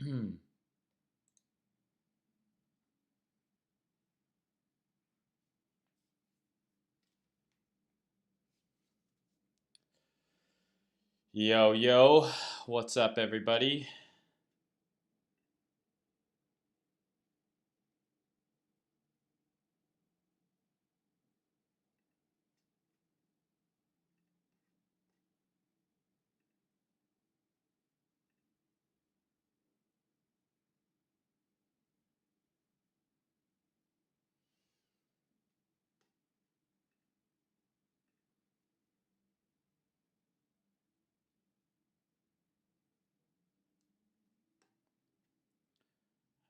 Yo, yo, what's up, everybody?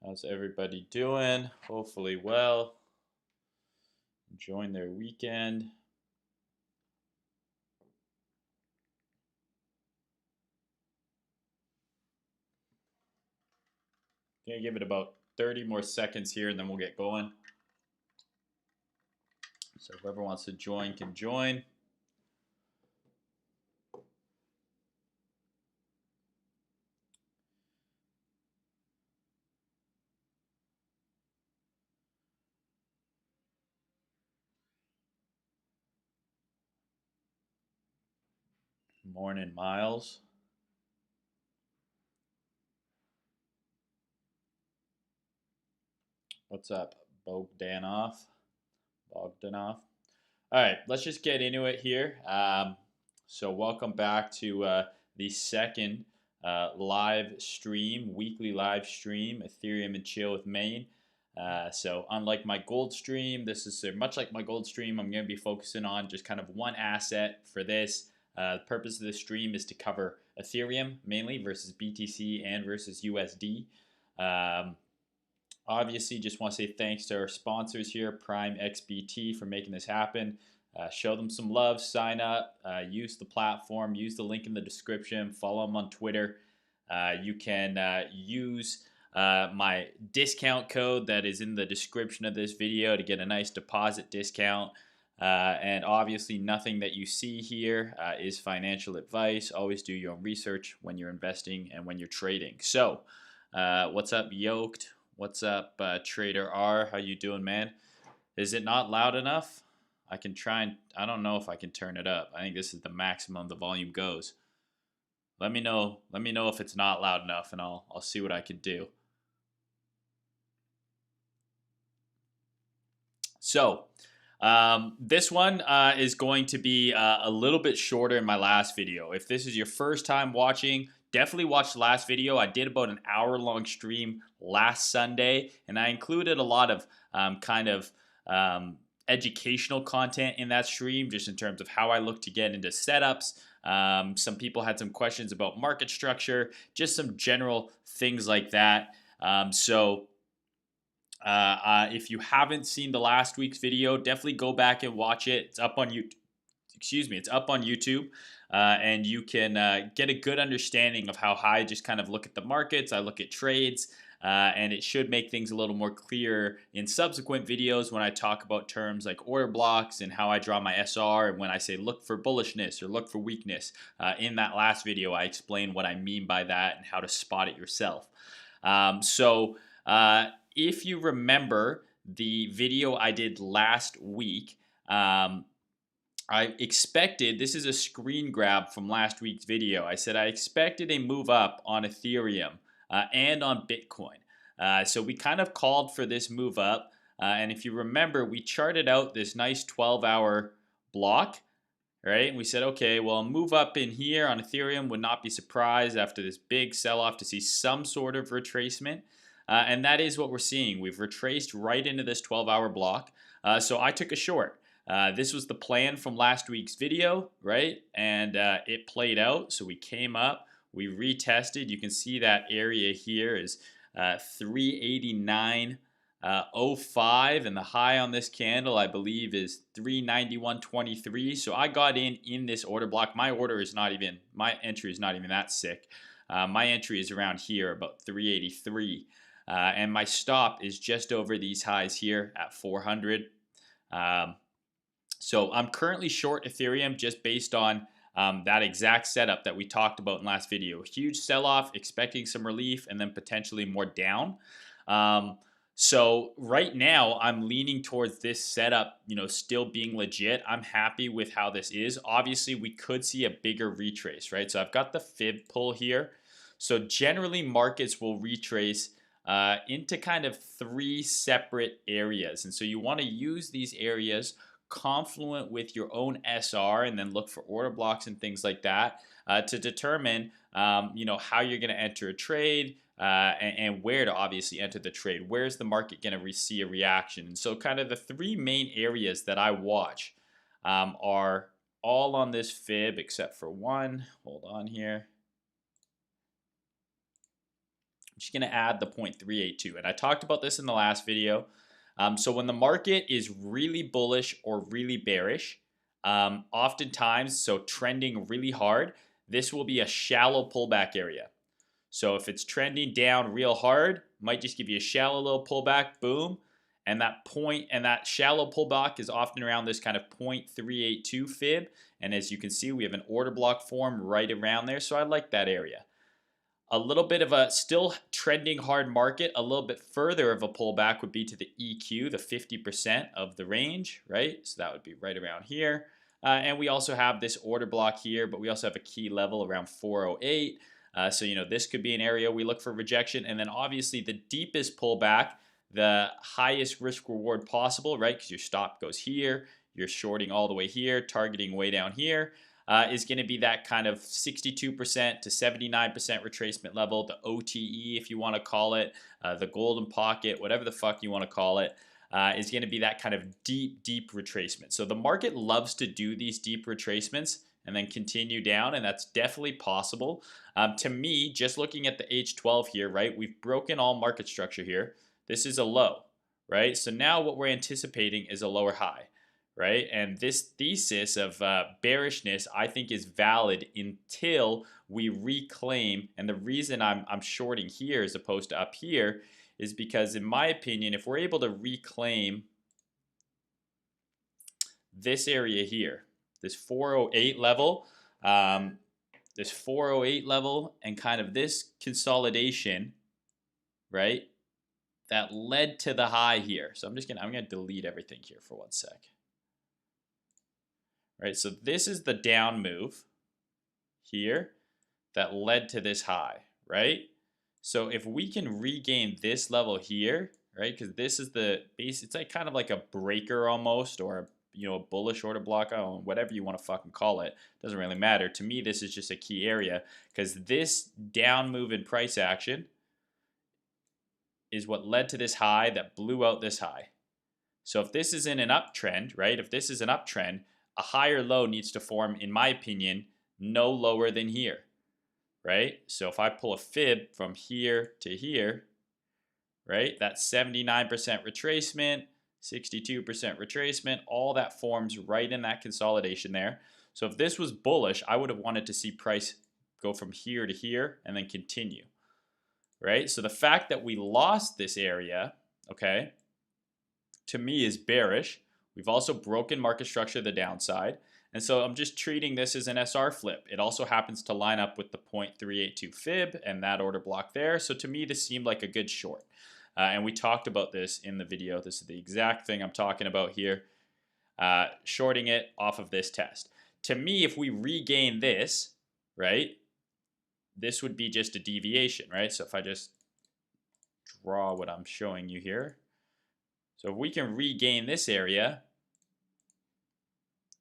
How's everybody doing? Hopefully, well. Enjoying their weekend. Gonna give it about 30 more seconds here and then we'll get going. So, whoever wants to join can join. Morning, Miles. What's up, Bogdanov? Bogdanov. All right, let's just get into it here. So, welcome back to the second live stream, weekly live stream, Ethereum and Chill with Mayne. So, unlike my gold stream, this is much like my gold stream. I'm going to be focusing on just kind of one asset for this. The purpose of the stream is to cover Ethereum mainly versus BTC and versus USD. Obviously, just want to say thanks to our sponsors here, Prime XBT, for making this happen. Show them some love, sign up, use the platform, use the link in the description, follow them on Twitter. You can use my discount code that is in the description of this video to get a nice deposit discount. And obviously, nothing that you see here is financial advice. Always do your own research when you're investing and when you're trading. So, what's up, Yoked? What's up, Trader R? How you doing, man? Is it not loud enough? I can try and I don't know if I can turn it up. I think this is the maximum the volume goes. Let me know. Let me know if it's not loud enough, and I'll see what I can do. So, this one is going to be a little bit shorter in my last video. If this is your first time watching, definitely watch the last video. I did about an hour-long stream last Sunday, and I included a lot of educational content in that stream, just in terms of how I look to get into setups. Some people had some questions about market structure, just some general things like that. If you haven't seen the last week's video, definitely go back and watch it. It's up on YouTube. Excuse me, it's up on YouTube, and you can get a good understanding of how I just kind of look at the markets. I look at trades, and it should make things a little more clear in subsequent videos when I talk about terms like order blocks and how I draw my SR, and when I say look for bullishness or look for weakness. In that last video, I explain what I mean by that and how to spot it yourself. If you remember the video I did last week, I expected, this is a screen grab from last week's video. I said I expected a move up on Ethereum and on Bitcoin. So we kind of called for this move up. And if you remember, we charted out this nice 12-hour block, right? And we said, okay, well, a move up in here on Ethereum would not be surprised after this big sell-off to see some sort of retracement. And that is what we're seeing. We've retraced right into this 12-hour block. So I took a short. This was the plan from last week's video, right? And it played out. So we came up, we retested. You can see that area here is 389.05, and the high on this candle, I believe, is 391.23. So I got in this order block. My entry is not even that sick. My entry is around here, about 383. And my stop is just over these highs here at 400. So I'm currently short Ethereum just based on that exact setup that we talked about in last video. Huge sell-off, expecting some relief, and then potentially more down. So right now I'm leaning towards this setup, still being legit. I'm happy with how this is. Obviously, we could see a bigger retrace, right? So I've got the fib pull here. So generally markets will retrace into kind of 3 separate areas. And so you want to use these areas confluent with your own SR and then look for order blocks and things like that to determine how you're going to enter a trade and where to obviously enter the trade. Where's the market going to see a reaction? And so kind of the 3 main areas that I watch are all on this fib except for one. Hold on here. I'm just going to add the 0.382. And I talked about this in the last video. So when the market is really bullish or really bearish, oftentimes, so trending really hard, this will be a shallow pullback area. So if it's trending down real hard, might just give you a shallow little pullback, boom. And that shallow pullback is often around this kind of 0.382 fib. And as you can see, we have an order block form right around there. So I like that area. A little bit of a still trending hard market, a little bit further of a pullback would be to the EQ, the 50% of the range, right? So that would be right around here. And we also have this order block here, but we also have a key level around 408. So, this could be an area we look for rejection. And then obviously the deepest pullback, the highest risk reward possible, right? Because your stop goes here, you're shorting all the way here, targeting way down here. Is going to be that kind of 62% to 79% retracement level, the OTE, if you want to call it, the golden pocket, whatever the fuck you want to call it, is going to be that kind of deep retracement. So the market loves to do these deep retracements and then continue down, and that's definitely possible. To me, just looking at the H12 here, right, we've broken all market structure here. This is a low, right? So now what we're anticipating is a lower high. Right? And this thesis of bearishness, I think, is valid until we reclaim. And the reason I'm shorting here as opposed to up here is because, in my opinion, if we're able to reclaim this area here, this 408 level, and kind of this consolidation, right, that led to the high here. So I'm gonna delete everything here for 1 sec. Right, so this is the down move here that led to this high, right? So if we can regain this level here, right, because this is the base, it's like kind of like a breaker almost, or a bullish order block, whatever you want to fucking call it, doesn't really matter. To me, this is just a key area because this down move in price action is what led to this high that blew out this high. So if this is in an uptrend, right, if this is an uptrend, a higher low needs to form, in my opinion, no lower than here, right? So if I pull a fib from here to here, right, that's 79% retracement, 62% retracement, all that forms right in that consolidation there. So if this was bullish, I would have wanted to see price go from here to here and then continue, right? So the fact that we lost this area, okay, to me is bearish. We've also broken market structure to the downside. And so I'm just treating this as an SR flip. It also happens to line up with the 0.382 fib and that order block there. So to me, this seemed like a good short. And we talked about this in the video. This is the exact thing I'm talking about here. Shorting it off of this test. To me, if we regain this, right, this would be just a deviation, right? So if I just draw what I'm showing you here. So if we can regain this area,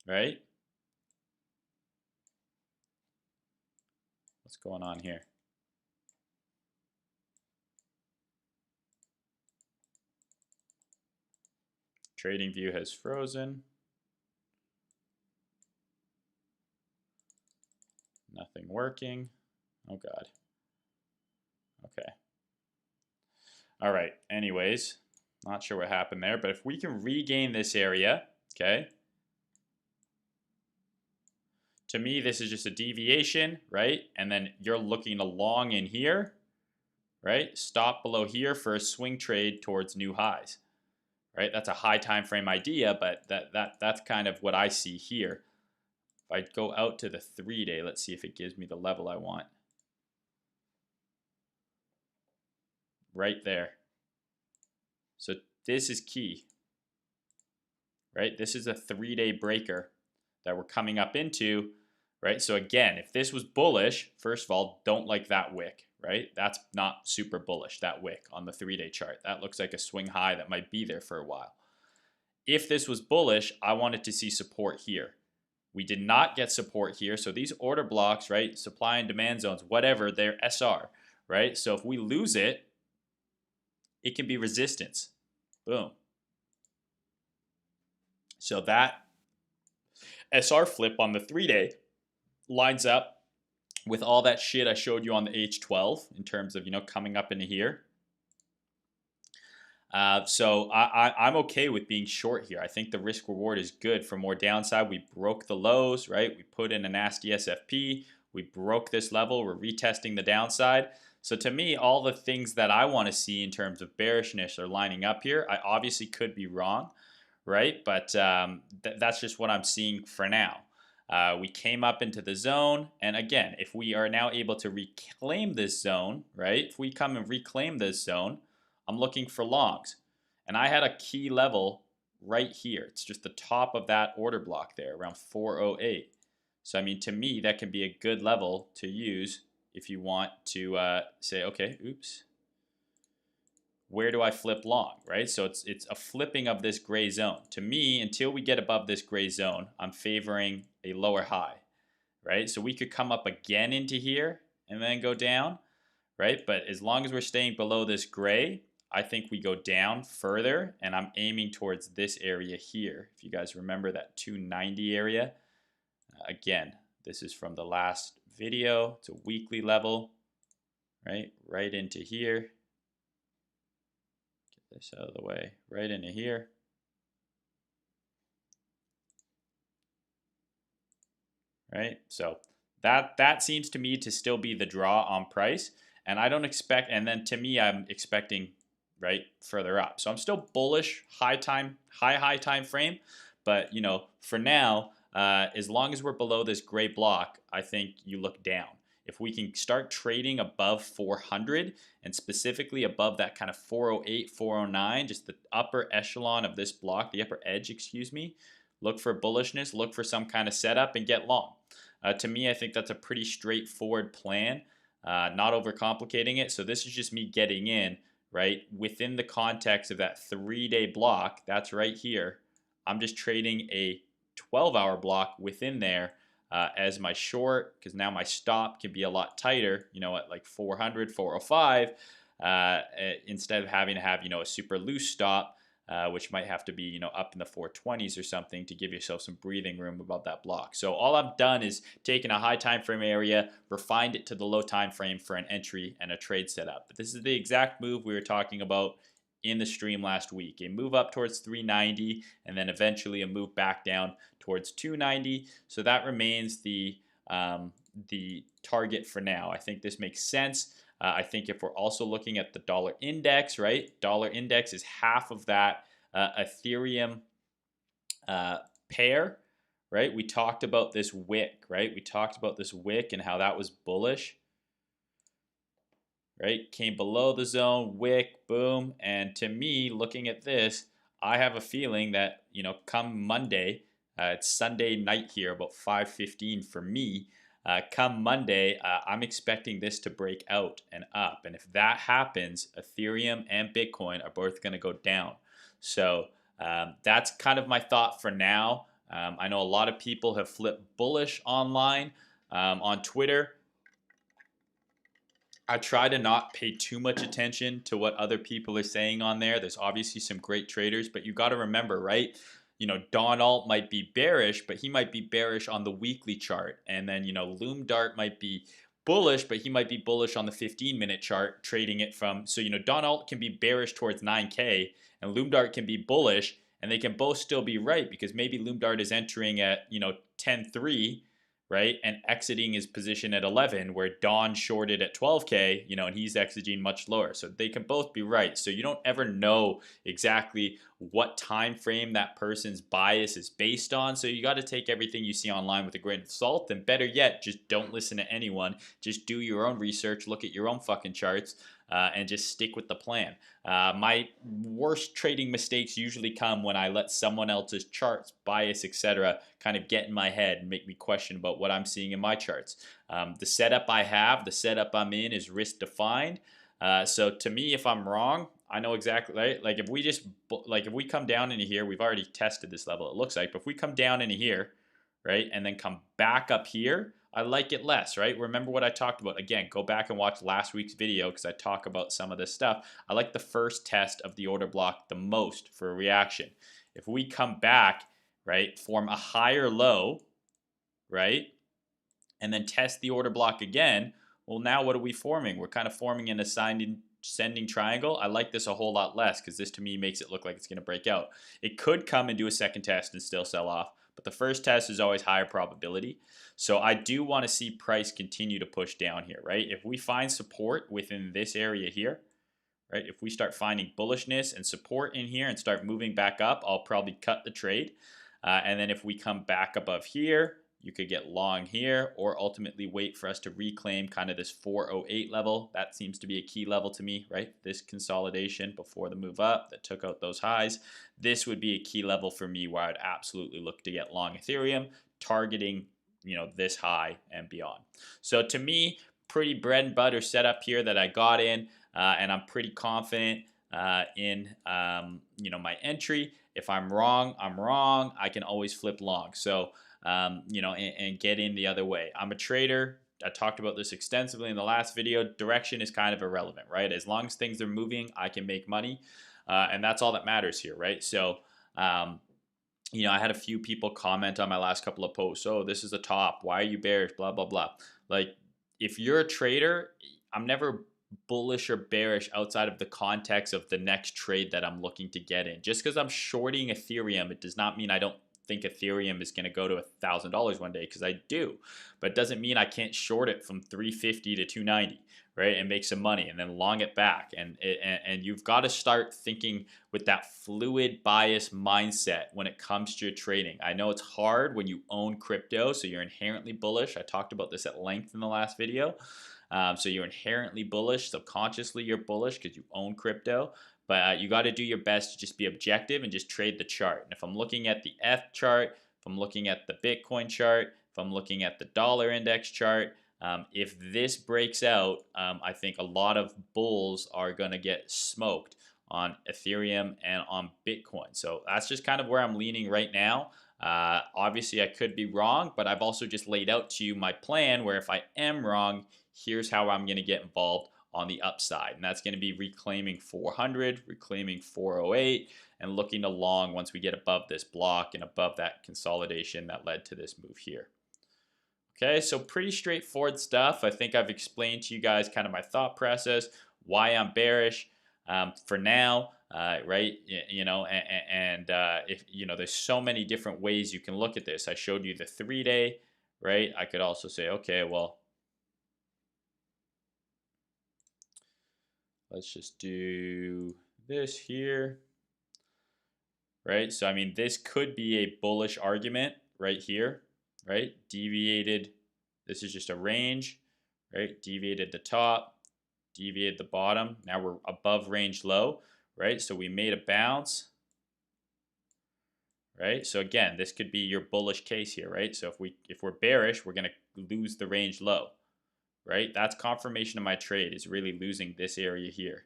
right? What's going on here? Trading view has frozen. Nothing working. Oh God. Okay. All right. Anyways, not sure what happened there, but if we can regain this area, okay. To me, this is just a deviation, right? And then you're looking to long in here, right? Stop below here for a swing trade towards new highs, right? That's a high time frame idea, but that's kind of what I see here. If I go out to the 3-day, let's see if it gives me the level I want. Right there. So this is key, right? This is a 3-day breaker that we're coming up into, right? So again, if this was bullish, first of all, don't like that wick, right? That's not super bullish, that wick on the 3-day chart. That looks like a swing high that might be there for a while. If this was bullish, I wanted to see support here. We did not get support here. So these order blocks, right? Supply and demand zones, whatever, they're SR, right? So if we lose it, it can be resistance. Boom. So that SR flip on the 3-day lines up with all that shit I showed you on the H12 in terms of, coming up into here. So I'm okay with being short here. I think the risk reward is good for more downside. We broke the lows, right? We put in a nasty SFP. We broke this level. We're retesting the downside. So to me, all the things that I want to see in terms of bearishness are lining up here. I obviously could be wrong, right? But that's just what I'm seeing for now. We came up into the zone. And again, if we are now able to reclaim this zone, right? If we come and reclaim this zone, I'm looking for longs. And I had a key level right here. It's just the top of that order block there, around 408. So, I mean, to me, that can be a good level to use if you want to say, okay, oops, where do I flip long, right? So it's a flipping of this gray zone. To me, until we get above this gray zone, I'm favoring a lower high, right? So we could come up again into here and then go down, right? But as long as we're staying below this gray, I think we go down further, and I'm aiming towards this area here. If you guys remember that 290 area, again, this is from the last video. It's a weekly level, right? Right into here. Get this out of the way. Right into here. Right? So that seems to me to still be the draw on price. And I don't expect, and then to me, I'm expecting, right, further up. So I'm still bullish, high time frame. But, for now, as long as we're below this gray block, I think you look down. If we can start trading above 400 and specifically above that kind of 408, 409, just the upper echelon of this block, the upper edge, excuse me, look for bullishness, look for some kind of setup and get long. To me, I think that's a pretty straightforward plan, not overcomplicating it. So this is just me getting in, right, within the context of that 3-day block. That's right here. I'm just trading a 12-hour block within there as my short, because now my stop can be a lot tighter, at like 400, 405, instead of having to have, a super loose stop, which might have to be, up in the 420s or something to give yourself some breathing room above that block. So all I've done is taken a high time frame area, refined it to the low time frame for an entry and a trade setup. But this is the exact move we were talking about in the stream last week. A move up towards 390 and then eventually a move back down towards 290. So that remains the target for now. I think this makes sense. I think if we're also looking at the dollar index, right? Dollar index is half of that Ethereum pair, right? We talked about this wick, right? We talked about this wick and how that was bullish, right? Came below the zone, wick, boom. And to me, looking at this, I have a feeling that, come Monday, it's Sunday night here, about 5:15 for me. Come Monday, I'm expecting this to break out and up. And if that happens, Ethereum and Bitcoin are both going to go down. So that's kind of my thought for now. I know a lot of people have flipped bullish online on Twitter. I try to not pay too much attention to what other people are saying on there. There's obviously some great traders, but you got to remember, right? Don Alt might be bearish, but he might be bearish on the weekly chart. And then, Loom Dart might be bullish, but he might be bullish on the 15-minute chart, trading it from. So, Don Alt can be bearish towards 9K and Loom Dart can be bullish, and they can both still be right because maybe Loom Dart is entering at, 10.3, right, and exiting his position at 11, where Don shorted at 12K, and he's exiting much lower. So they can both be right. So you don't ever know exactly what time frame that person's bias is based on. So you got to take everything you see online with a grain of salt, and better yet, just don't listen to anyone. Just do your own research, look at your own fucking charts, and just stick with the plan. My worst trading mistakes usually come when I let someone else's charts, bias, etc., kind of get in my head and make me question about what I'm seeing in my charts. The setup I have, the setup I'm in, is risk defined. So to me, if I'm wrong, I know exactly, right? Like if we just, like if we come down into here, we've already tested this level, it looks like. But if we come down into here, right, and then come back up here, I like it less, right? Remember what I talked about. Again, go back and watch last week's video because I talk about some of this stuff. I like the first test of the order block the most for a reaction. If we come back, right, form a higher low, right, and then test the order block again, well, now what are we forming? We're kind of forming an ascending triangle. I like this a whole lot less because this to me makes it look like it's going to break out. It could come and do a second test and still sell off, but the first test is always higher probability. So I do want to see price continue to push down here, right? If we find support within this area here, right? If we start finding bullishness and support in here and start moving back up, I'll probably cut the trade. And then if we come back above here, you could get long here, or ultimately wait for us to reclaim kind of this 408 level. That seems to be a key level to me, right? This consolidation before the move up that took out those highs. This would be a key level for me where I'd absolutely look to get long Ethereum, targeting, this high and beyond. So to me, pretty bread and butter setup here that I got in, and I'm pretty confident in my entry. If I'm wrong, I'm wrong. I can always flip long. So and get in the other way. I'm a trader. I talked about this extensively in the last video. Direction is kind of irrelevant, right? As long as things are moving, I can make money, and that's all that matters here, right? So, I had a few people comment on my last couple of posts. Oh, this is a top. Why are you bearish? Blah blah blah. Like, if you're a trader, I'm never bullish or bearish outside of the context of the next trade that I'm looking to get in. Just because I'm shorting Ethereum, it does not mean I don't think Ethereum is going to go to $1,000 one day, because I do, but it doesn't mean I can't short it from 350 to 290, right, and make some money and then long it back. And you've got to start thinking with that fluid bias mindset when it comes to your trading. I know it's hard when you own crypto, so you're inherently bullish. I talked about this at length in the last video. So you're inherently bullish. Subconsciously, you're bullish because you own crypto. But you got to do your best to just be objective and just trade the chart. And if I'm looking at the F chart, if I'm looking at the Bitcoin chart, if I'm looking at the dollar index chart, if this breaks out, I think a lot of bulls are going to get smoked on Ethereum and on Bitcoin. So that's just kind of where I'm leaning right now. Obviously, I could be wrong, but I've also just laid out to you my plan where if I am wrong, here's how I'm going to get involved on the upside, and that's going to be reclaiming 400, reclaiming 408, and looking to long once we get above this block and above that consolidation that led to this move here. Okay, so pretty straightforward stuff. I think I've explained to you guys kind of my thought process, why I'm bearish for now, right? If there's so many different ways you can look at this. I showed you the 3-day, right? I could also say, okay, well, let's just do this here, right? So, I mean, this could be a bullish argument right here, right? Deviated, this is just a range, right? Deviated the top, deviated the bottom. Now we're above range low, right? So we made a bounce, right? So again, this could be your bullish case here, right? So if we're bearish, we're going to lose the range low, right? That's confirmation of my trade, is really losing this area here.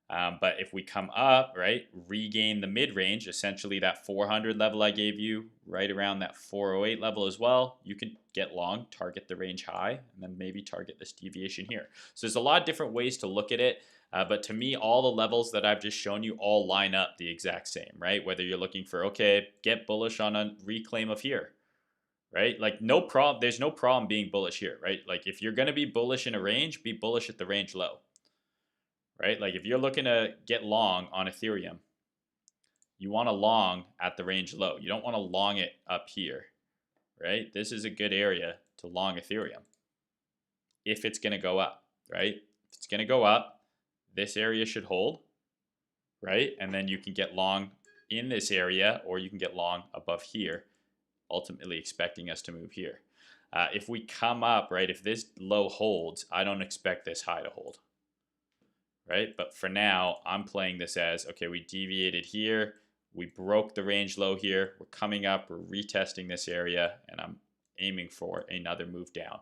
But if we come up, right, regain the mid-range, essentially that 400 level I gave you, right around that 408 level as well, you can get long, target the range high, and then maybe target this deviation here. So there's a lot of different ways to look at it. But to me, all the levels that I've just shown you all line up the exact same, right? Whether you're looking for, okay, get bullish on a reclaim of here, right? Like no problem, there's no problem being bullish here, right? Like if you're going to be bullish in a range, be bullish at the range low. Right? Like if you're looking to get long on Ethereum, you want to long at the range low. You don't want to long it up here, right? This is a good area to long Ethereum if it's going to go up, right? If it's going to go up, this area should hold, right? And then you can get long in this area, or you can get long above here, ultimately expecting us to move here. If we come up, right, if this low holds, I don't expect this high to hold, right? But for now, I'm playing this as, okay, we deviated here, we broke the range low here, we're coming up, we're retesting this area, and I'm aiming for another move down.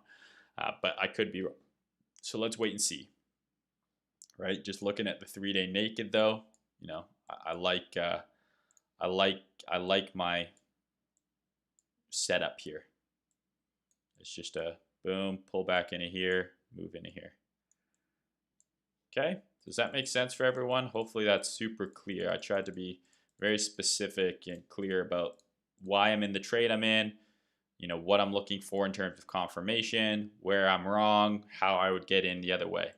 But I could be wrong. So let's wait and see, right? Just looking at the 3-day naked though, you know, I like my setup here. It's just a boom, pull back into here, move into here. Okay, does that make sense for everyone? Hopefully that's super clear. I tried to be very specific and clear about why I'm in the trade I'm in, you know, what I'm looking for in terms of confirmation, where I'm wrong, how I would get in the other way.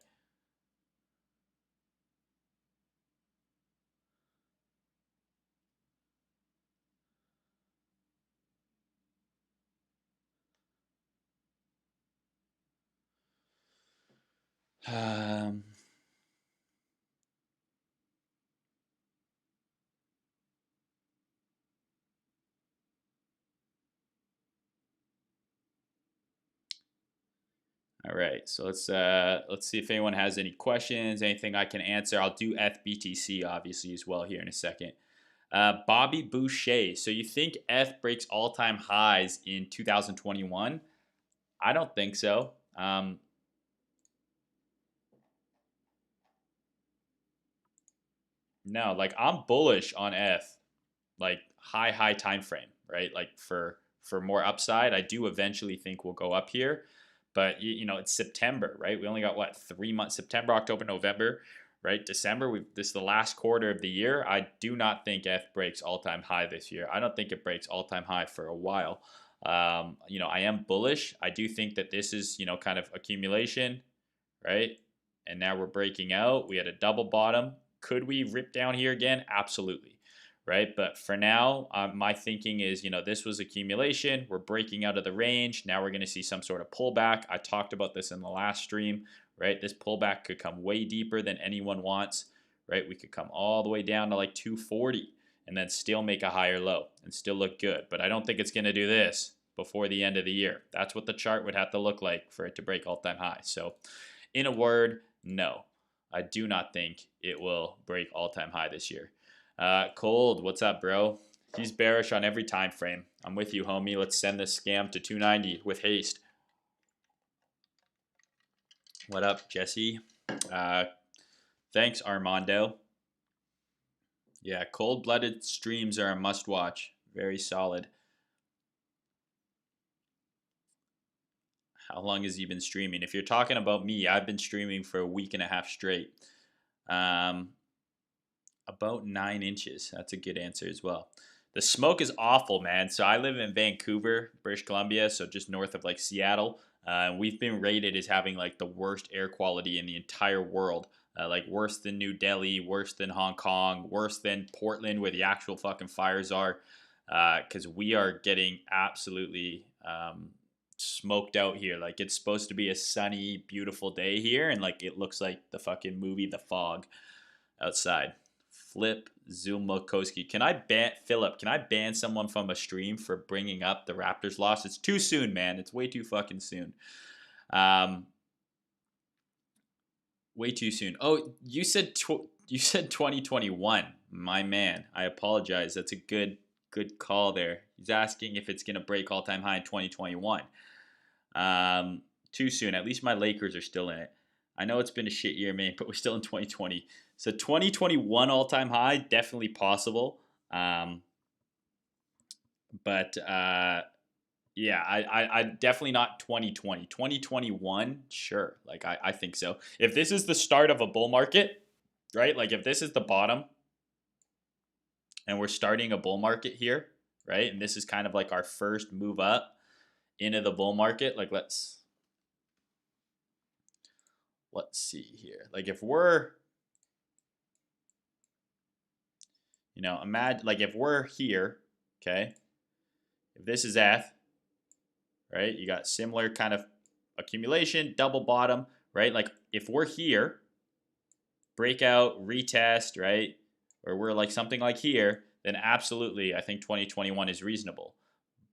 All right, so let's see if anyone has any questions, anything I can answer. I'll do FBTC obviously as well here in a second. Bobby Boucher. So you think F breaks all-time highs in 2021? I don't think so. No, like I'm bullish on F, like high time frame, right? Like for more upside, I do eventually think we'll go up here, but you know it's September, right? We only got what 3 months: September, October, November, right? December. This is the last quarter of the year. I do not think F breaks all-time high this year. I don't think it breaks all-time high for a while. You know, I am bullish. I do think that this is, you know, kind of accumulation, right? And now we're breaking out. We had a double bottom. Could we rip down here again? Absolutely, right? But for now, my thinking is, you know, this was accumulation. We're breaking out of the range. Now we're going to see some sort of pullback. I talked about this in the last stream, right? This pullback could come way deeper than anyone wants, right? We could come all the way down to like 240 and then still make a higher low and still look good. But I don't think it's going to do this before the end of the year. That's what the chart would have to look like for it to break all-time high. So in a word, no. I do not think it will break all-time high this year. Cold, what's up, bro? He's bearish on every time frame. I'm with you, homie. Let's send this scam to 290 with haste. What up, Jesse? Thanks, Armando. Yeah, cold-blooded streams are a must-watch. Very solid. How long has he been streaming? If you're talking about me, I've been streaming for a week and a half straight. About 9 inches. That's a good answer as well. The smoke is awful, man. So I live in Vancouver, British Columbia, so just north of like Seattle. We've been rated as having like the worst air quality in the entire world. Like worse than New Delhi, worse than Hong Kong, worse than Portland, where the actual fucking fires are. Because we are getting absolutely smoked out here. Like it's supposed to be a sunny, beautiful day here, and like it looks like the fucking movie The Fog outside. Flip Zulmakoski. Can I ban Philip? Can I ban someone from a stream for bringing up the Raptors loss? It's too soon, man. It's way too fucking soon. Way too soon. Oh, you said 2021. My man. I apologize. That's a good call there. He's asking if it's gonna break all-time high in 2021. Too soon. At least my Lakers are still in it. I know it's been a shit year, man, but we're still in 2020. So 2021 all-time high, definitely possible. But yeah, I definitely not 2020. 2021, sure. Like I think so. If this is the start of a bull market, right? Like if this is the bottom and we're starting a bull market here, right? And this is kind of like our first move up into the bull market. Like let's see here. Like if we're, you know, imagine like if we're here, okay, if this is F, right, you got similar kind of accumulation, double bottom, right? Like if we're here, breakout, retest, right, or we're like something like here, then absolutely, I think 2021 is reasonable.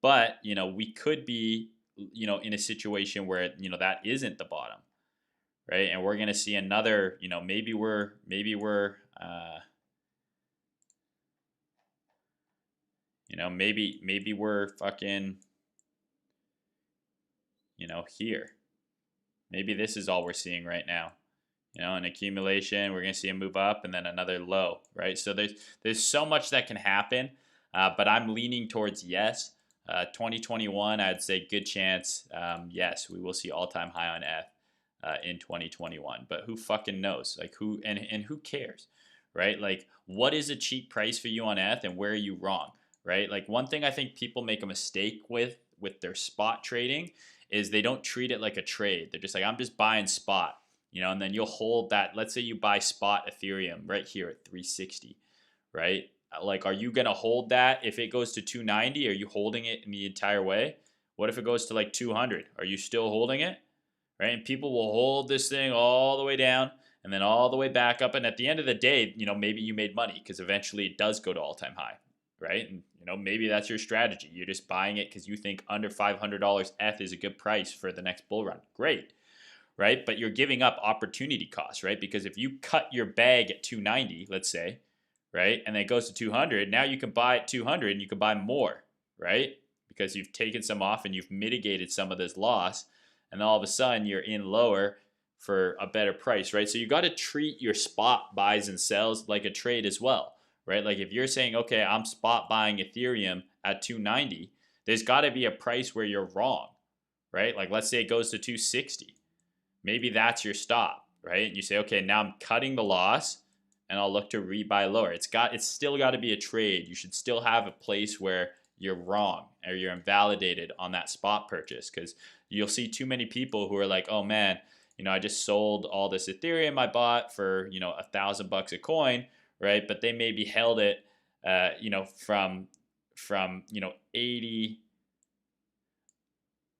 But, you know, we could be, you know, in a situation where, you know, that isn't the bottom, right? And we're going to see another, you know, you know, maybe we're fucking, you know, here. Maybe this is all we're seeing right now. You know, an accumulation, we're going to see a move up and then another low, right? So there's so much that can happen, but I'm leaning towards yes. 2021, I'd say good chance. Yes, we will see all-time high on ETH in 2021. But who fucking knows? Like who and who cares, right? Like what is a cheap price for you on ETH and where are you wrong, right? Like one thing I think people make a mistake with their spot trading is they don't treat it like a trade. They're just like, I'm just buying spot, you know, and then you'll hold that. Let's say you buy spot Ethereum right here at 360, right? Like, are you gonna hold that if it goes to 290? Are you holding it in the entire way? What if it goes to like 200? Are you still holding it? Right? And people will hold this thing all the way down and then all the way back up. And at the end of the day, you know, maybe you made money because eventually it does go to all-time high, right? And you know, maybe that's your strategy. You're just buying it because you think under $500 ETH is a good price for the next bull run. Great, right? But you're giving up opportunity costs, right? Because if you cut your bag at 290, let's say, right, and then it goes to 200, now you can buy at 200 and you can buy more, right? Because you've taken some off and you've mitigated some of this loss, and all of a sudden you're in lower for a better price, right? So you got to treat your spot buys and sells like a trade as well, right? Like if you're saying, okay, I'm spot buying Ethereum at 290, there's got to be a price where you're wrong, right? Like let's say it goes to 260. Maybe that's your stop, right? And you say, okay, now I'm cutting the loss and I'll look to rebuy lower. It's still got to be a trade. You should still have a place where you're wrong or you're invalidated on that spot purchase, because you'll see too many people who are like, oh man, you know, I just sold all this Ethereum I bought for, you know, $1,000 a coin, right? But they maybe held it, you know, from you know 80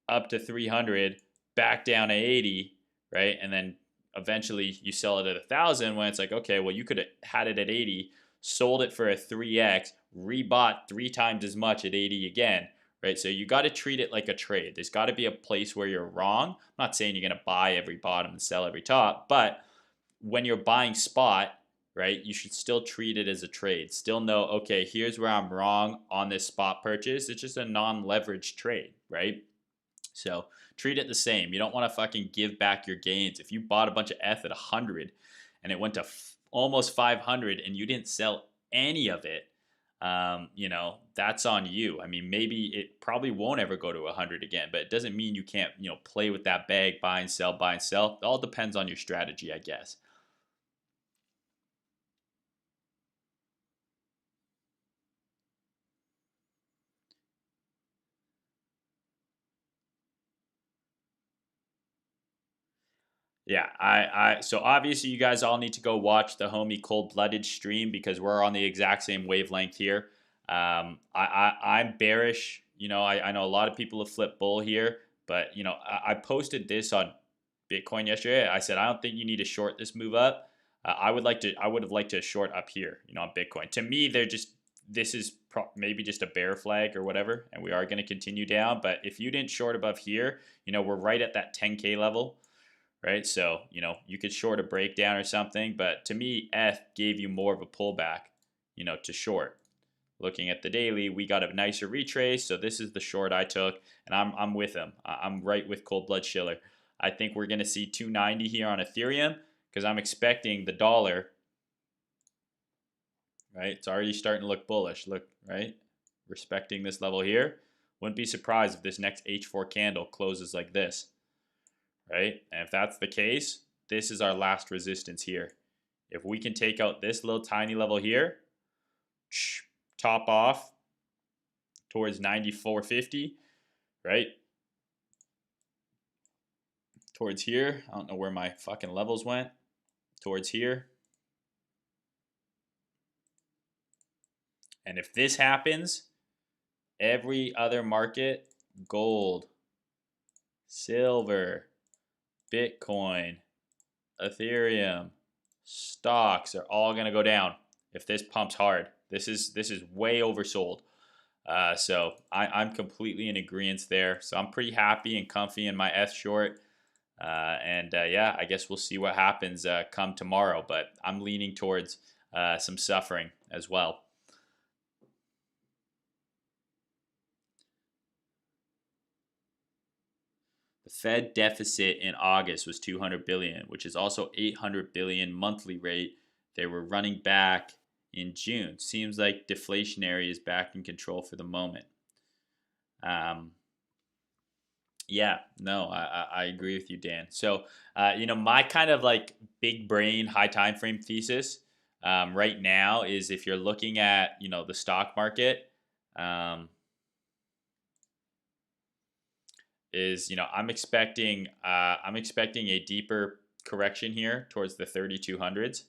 up to 300, back down to 80, right? And then eventually you sell it at 1,000 when it's like, okay, well, you could have had it at 80, sold it for a 3x, rebought 3 times as much at 80 again, right? So you got to treat it like a trade. There's got to be a place where you're wrong. I'm not saying you're going to buy every bottom and sell every top, but when you're buying spot, right, you should still treat it as a trade. Still know, okay, here's where I'm wrong on this spot purchase. It's just a non-leveraged trade, right? So treat it the same. You don't want to fucking give back your gains. If you bought a bunch of ETH at 100 and it went to almost 500 and you didn't sell any of it, you know, that's on you. I mean, maybe it probably won't ever go to 100 again, but it doesn't mean you can't, you know, play with that bag, buy and sell, buy and sell. It all depends on your strategy, I guess. Yeah, so obviously you guys all need to go watch the homie Cold Blooded stream because we're on the exact same wavelength here. I'm bearish. You know, I know a lot of people have flipped bull here, but you know, I posted this on Bitcoin yesterday. I said I don't think you need to short this move up. I would have liked to short up here. You know, on Bitcoin. To me, this is maybe just a bear flag or whatever, and we are going to continue down. But if you didn't short above here, you know, we're right at that 10K level, right? So, you know, you could short a breakdown or something, but to me, ETH gave you more of a pullback, you know, to short. Looking at the daily, we got a nicer retrace, so this is the short I took, and I'm with him. I'm right with Cold Blood Schiller. I think we're going to see 290 here on Ethereum because I'm expecting the dollar, right? It's already starting to look bullish. Look, right? Respecting this level here. Wouldn't be surprised if this next H4 candle closes like this, right? And if that's the case, this is our last resistance here. If we can take out this little tiny level here, top off towards 94.50, right? Towards here. I don't know where my fucking levels went. Towards here. And if this happens, every other market, gold, silver, Bitcoin, Ethereum, stocks are all going to go down if this pumps hard. This is way oversold. So I'm completely in agreement there. So I'm pretty happy and comfy in my ETH short. Yeah, I guess we'll see what happens come tomorrow. But I'm leaning towards some suffering as well. The Fed deficit in August was 200 billion, which is also 800 billion monthly rate. They were running back in June. Seems like deflationary is back in control for the moment. Yeah, no, I agree with you, Dan. So, my kind of like big brain, high time frame thesis right now is if you're looking at, the stock market, is, I'm expecting a deeper correction here towards the 3200s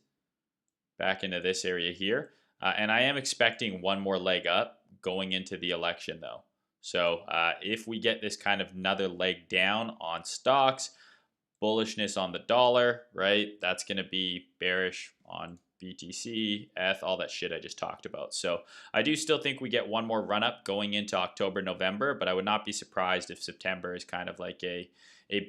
back into this area here. And I am expecting one more leg up going into the election, though. So if we get this kind of another leg down on stocks, bullishness on the dollar, right? That's going to be bearish on BTC, ETH, all that shit I just talked about. So I do still think we get one more run up going into October, November, but I would not be surprised if September is kind of like a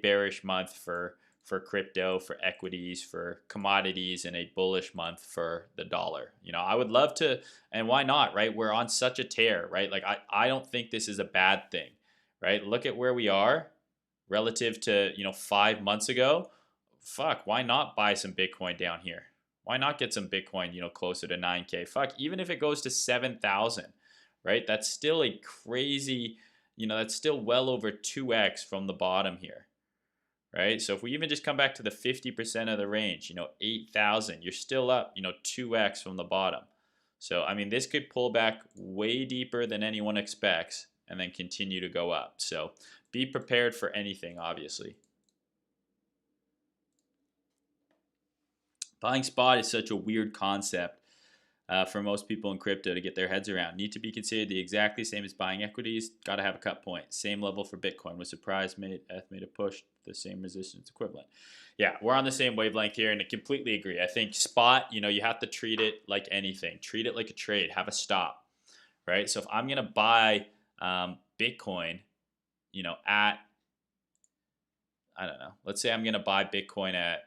bearish month for crypto, for equities, for commodities, and a bullish month for the dollar. I would love to, and why not, right? We're on such a tear, right? Like I don't think this is a bad thing, right? Look at where we are relative to 5 months ago. Fuck, why not buy some Bitcoin down here? Why not get some Bitcoin closer to 9K? Fuck, even if it goes to 7,000, right? That's still a crazy, that's still well over 2x from the bottom here, right? So if we even just come back to the 50% of the range, 8,000, you're still up, 2x from the bottom. So I mean, this could pull back way deeper than anyone expects and then continue to go up. So be prepared for anything, obviously. Buying spot is such a weird concept for most people in crypto to get their heads around. Need to be considered the exactly same as buying equities. Got to have a cut point. Same level for Bitcoin. Was surprised ETH made a push. The same resistance equivalent. Yeah, we're on the same wavelength here, and I completely agree. I think spot, you have to treat it like anything. Treat it like a trade. Have a stop, right? So if I'm gonna buy Bitcoin, at, I don't know. Let's say I'm gonna buy Bitcoin at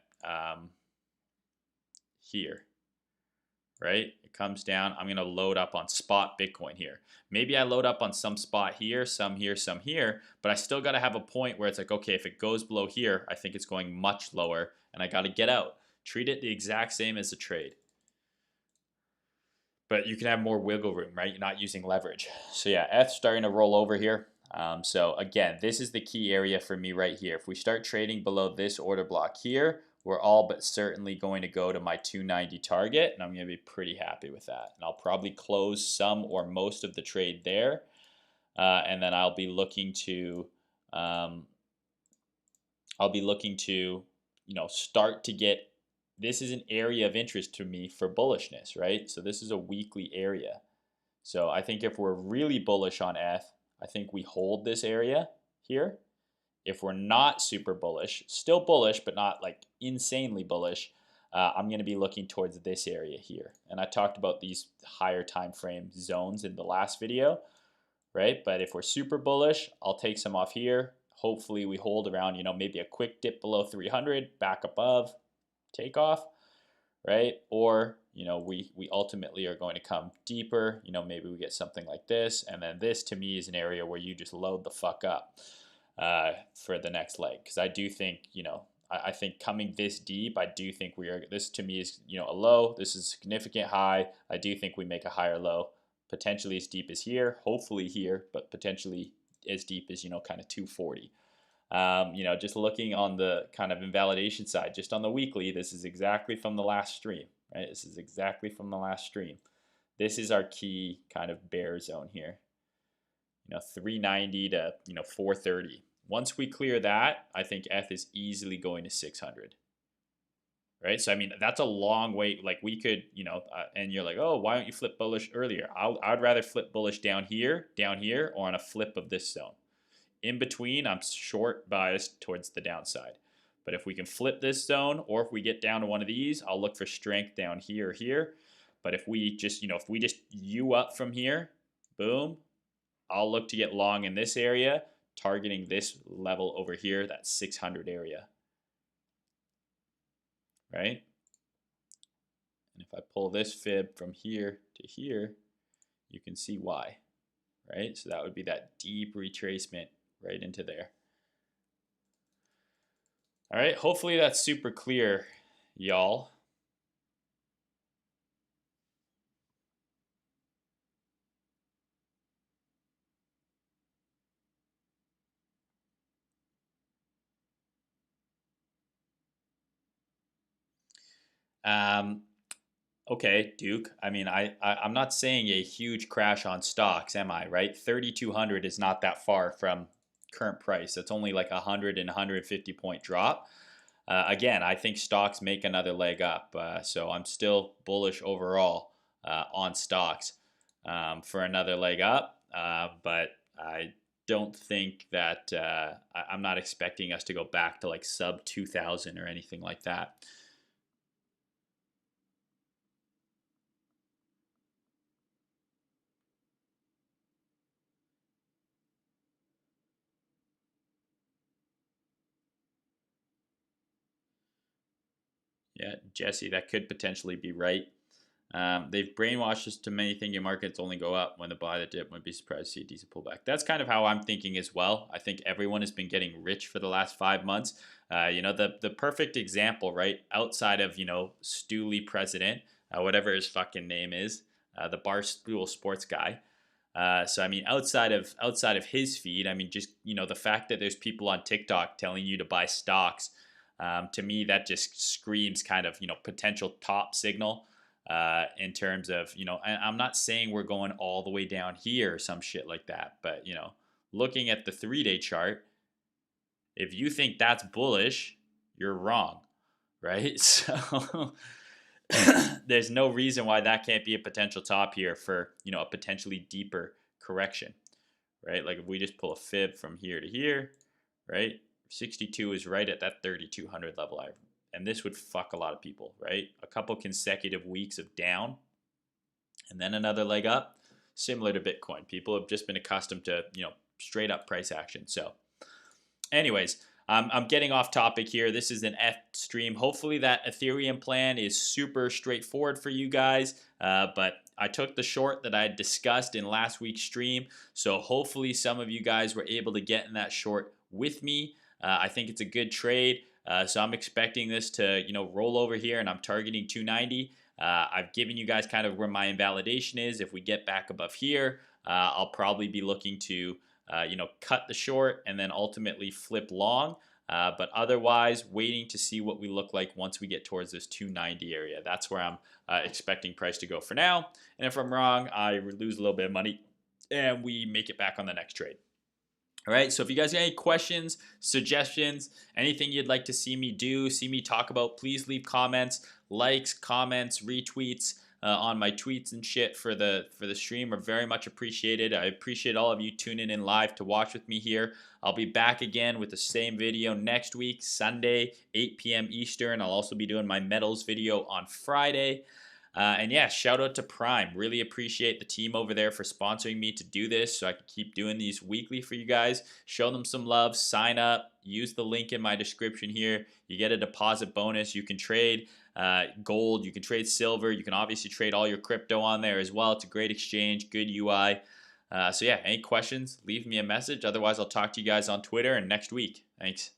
here, right? It comes down. I'm going to load up on spot Bitcoin here. Maybe I load up on some spot here, some here, some here, but I still got to have a point where it's like, okay, if it goes below here, I think it's going much lower and I got to get out. Treat it the exact same as a trade. But you can have more wiggle room, right? You're not using leverage. So yeah, ETH's starting to roll over here. So again, this is the key area for me right here. If we start trading below this order block here, we're all but certainly going to go to my 290 target, and I'm going to be pretty happy with that. And I'll probably close some or most of the trade there, and then I'll be looking to, start to get. This is an area of interest to me for bullishness, right? So this is a weekly area. So I think if we're really bullish on ETH, I think we hold this area here. If we're not super bullish, still bullish, but not like insanely bullish, I'm going to be looking towards this area here. And I talked about these higher time frame zones in the last video, right? But if we're super bullish, I'll take some off here. Hopefully we hold around, maybe a quick dip below 300, back above, take off, right? Or, we ultimately are going to come deeper. Maybe we get something like this. And then this to me is an area where you just load the fuck up for the next leg. Because I do think, I think coming this deep, I do think this to me is, a low. This is a significant high. I do think we make a higher low, potentially as deep as here, hopefully here, but potentially as deep as, kind of 240. Just looking on the kind of invalidation side, just on the weekly, this is exactly from the last stream, right? This is exactly from the last stream. This is our key kind of bear zone here. 390 to 430. Once we clear that, I think ETH is easily going to 600. Right? So I mean, that's a long way. Like we could, and you're like, oh, why don't you flip bullish earlier? I'd rather flip bullish down here, or on a flip of this zone. In between, I'm short biased towards the downside. But if we can flip this zone, or if we get down to one of these, I'll look for strength down here or here. But if we just, if we just U up from here, boom, I'll look to get long in this area, targeting this level over here, that 600 area, right? And if I pull this fib from here to here, you can see why, right? So that would be that deep retracement right into there. All right, hopefully that's super clear, y'all. Okay, Duke. I mean, I'm not saying a huge crash on stocks, am I? Right? 3,200 is not that far from current price. It's only like 100 and 150 point drop. Again, I think stocks make another leg up. So I'm still bullish overall on stocks for another leg up. But I don't think that I'm not expecting us to go back to like sub 2,000 or anything like that. Yeah, Jesse, that could potentially be right. They've brainwashed us to many thinking markets only go up when the buy the dip. Wouldn't be surprised to see a decent pullback. That's kind of how I'm thinking as well. I think everyone has been getting rich for the last 5 months. The perfect example, right? Outside of Stooley president, whatever his fucking name is, the Barstool Sports guy. So I mean, outside of his feed, I mean, just the fact that there's people on TikTok telling you to buy stocks, to me that just screams kind of potential top signal. In terms of and I'm not saying we're going all the way down here or some shit like that, but looking at the 3-day chart, if you think that's bullish, you're wrong, right? So there's no reason why that can't be a potential top here for a potentially deeper correction, right? Like if we just pull a fib from here to here, right? 62 is right at that 3,200 level. And this would fuck a lot of people, right? A couple consecutive weeks of down and then another leg up, similar to Bitcoin. People have just been accustomed to straight up price action. So anyways, I'm getting off topic here. This is an F stream. Hopefully that Ethereum plan is super straightforward for you guys. But I took the short that I had discussed in last week's stream. So hopefully some of you guys were able to get in that short with me. I think it's a good trade. So I'm expecting this to roll over here, and I'm targeting 290. I've given you guys kind of where my invalidation is. If we get back above here, I'll probably be looking to cut the short and then ultimately flip long. But otherwise, waiting to see what we look like once we get towards this 290 area. That's where I'm expecting price to go for now. And if I'm wrong, I lose a little bit of money and we make it back on the next trade. All right, so if you guys got any questions, suggestions, anything you'd like to see me do, see me talk about, please leave comments, likes, comments, retweets on my tweets and shit for the stream are very much appreciated. I appreciate all of you tuning in live to watch with me here. I'll be back again with the same video next week, Sunday, 8 p.m. Eastern. I'll also be doing my metals video on Friday. And yeah, shout out to Prime. Really appreciate the team over there for sponsoring me to do this so I can keep doing these weekly for you guys. Show them some love, sign up, use the link in my description here. You get a deposit bonus. You can trade gold, you can trade silver, you can obviously trade all your crypto on there as well. It's a great exchange, good UI. So yeah, any questions, leave me a message. Otherwise, I'll talk to you guys on Twitter and next week. Thanks.